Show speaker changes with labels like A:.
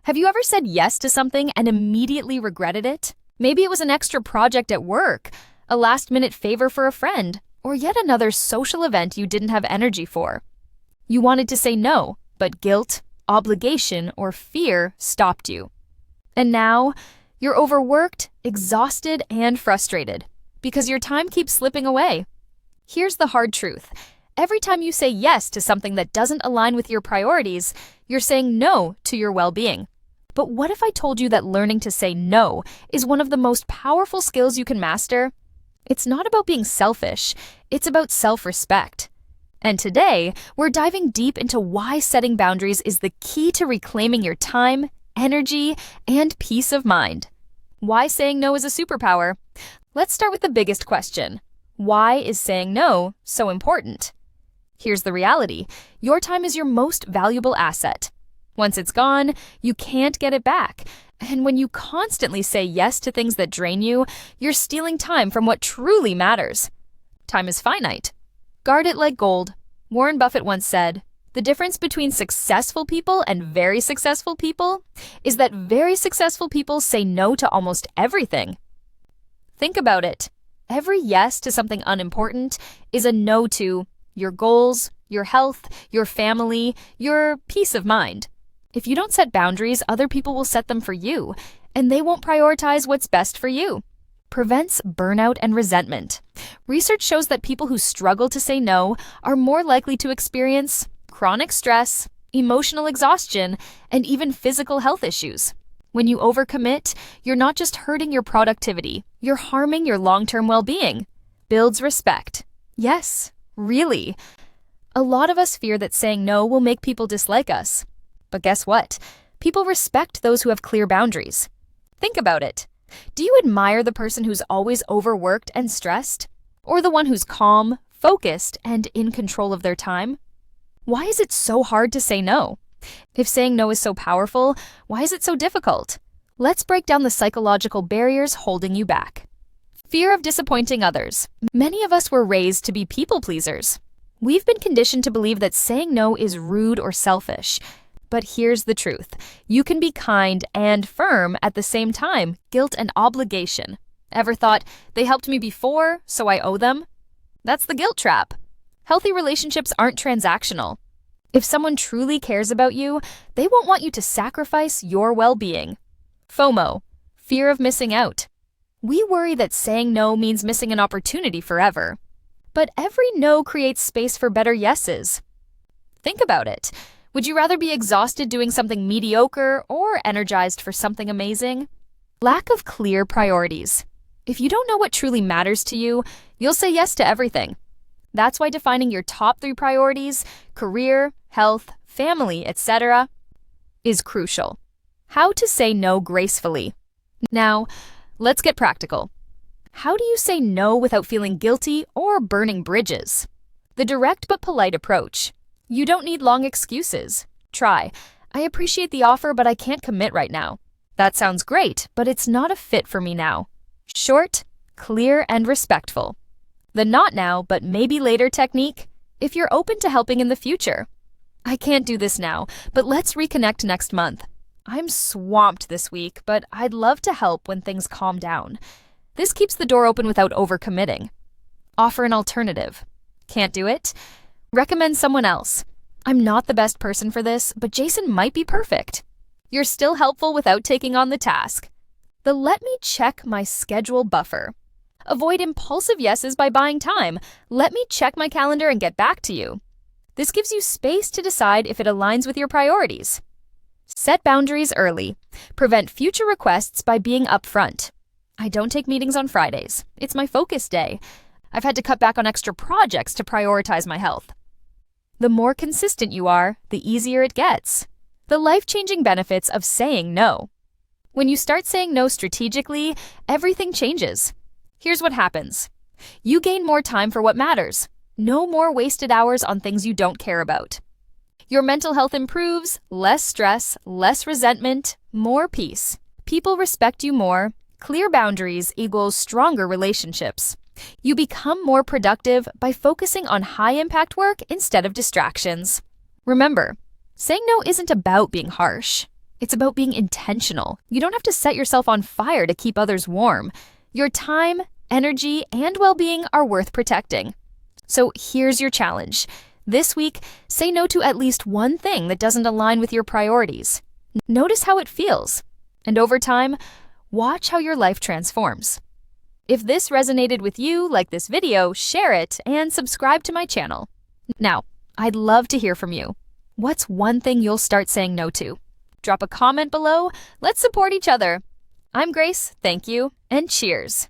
A: Have you ever said yes to something and immediately regretted it? Maybe it was an extra project at work, a last-minute favor for a friend, or yet another social event you didn't have energy for. You wanted to say no, but guilt, obligation, or fear stopped you. And now, you're overworked, exhausted, and frustrated because your time keeps slipping away. Here's the hard truth. Every time you say yes to something that doesn't align with your priorities, you're saying no to your well-being. But what if I told you that learning to say no is one of the most powerful skills you can master? It's not about being selfish, it's about self-respect. And today, we're diving deep into why setting boundaries is the key to reclaiming your time, energy, and peace of mind. Why saying no is a superpower? Let's start with the biggest question. Why is saying no so important? Here's the reality. Your time is your most valuable asset. Once it's gone, you can't get it back. And when you constantly say yes to things that drain you, you're stealing time from what truly matters. Time is finite. Guard it like gold. Warren Buffett once said, "The difference between successful people and very successful people is that very successful people say no to almost everything." Think about it. Every yes to something unimportant is a no to your goals, your health, your family, your peace of mind. If you don't set boundaries, other people will set them for you, and they won't prioritize what's best for you. Prevents burnout and resentment. Research shows that people who struggle to say no are more likely to experience chronic stress, emotional exhaustion, and even physical health issues. When you overcommit, you're not just hurting your productivity, you're harming your long-term well-being. Builds respect. Yes, really. A lot of us fear that saying no will make people dislike us. But guess what? People respect those who have clear boundaries. Think about it. Do you admire the person who's always overworked and stressed? Or the one who's calm, focused, and in control of their time? Why is it so hard to say no? If saying no is so powerful, why is it so difficult? Let's break down the psychological barriers holding you back. Fear of disappointing others. Many of us were raised to be people pleasers. We've been conditioned to believe that saying no is rude or selfish. But here's the truth. You can be kind and firm at the same time, guilt and obligation. Ever thought, they helped me before, so I owe them? That's the guilt trap. Healthy relationships aren't transactional. If someone truly cares about you, they won't want you to sacrifice your well-being. FOMO, fear of missing out. We worry that saying no means missing an opportunity forever. But every no creates space for better yeses. Think about it. Would you rather be exhausted doing something mediocre or energized for something amazing? Lack of clear priorities. If you don't know what truly matters to you, you'll say yes to everything. That's why defining your top 3 priorities, career, health, family, etc., is crucial. How to say no gracefully. Now, let's get practical. How do you say no without feeling guilty or burning bridges? The direct but polite approach. You don't need long excuses. Try, "I appreciate the offer, but I can't commit right now. That sounds great, but it's not a fit for me now." Short, clear, and respectful. The "not now, but maybe later" technique. If you're open to helping in the future. "I can't do this now, but let's reconnect next month. I'm swamped this week, but I'd love to help when things calm down." This keeps the door open without overcommitting. Offer an alternative. Can't do it? Recommend someone else. "I'm not the best person for this, but Jason might be perfect." You're still helpful without taking on the task. The "let me check my schedule" buffer. Avoid impulsive yeses by buying time. "Let me check my calendar and get back to you." This gives you space to decide if it aligns with your priorities. Set boundaries early. Prevent future requests by being upfront. "I don't take meetings on Fridays. It's my focus day. I've had to cut back on extra projects to prioritize my health." The more consistent you are, the easier it gets. The life-changing benefits of saying no. When you start saying no strategically, everything changes. Here's what happens. You gain more time for what matters. No more wasted hours on things you don't care about. Your mental health improves, less stress, less resentment, more peace. People respect you more. Clear boundaries equals stronger relationships. You become more productive by focusing on high-impact work instead of distractions. Remember, saying no isn't about being harsh. It's about being intentional. You don't have to set yourself on fire to keep others warm. Your time, energy, and well-being are worth protecting. So here's your challenge. This week, say no to at least one thing that doesn't align with your priorities. Notice how it feels. And over time, watch how your life transforms. If this resonated with you, like this video, share it and subscribe to my channel. Now, I'd love to hear from you. What's one thing you'll start saying no to? Drop a comment below. Let's support each other. I'm Grace, thank you, and cheers.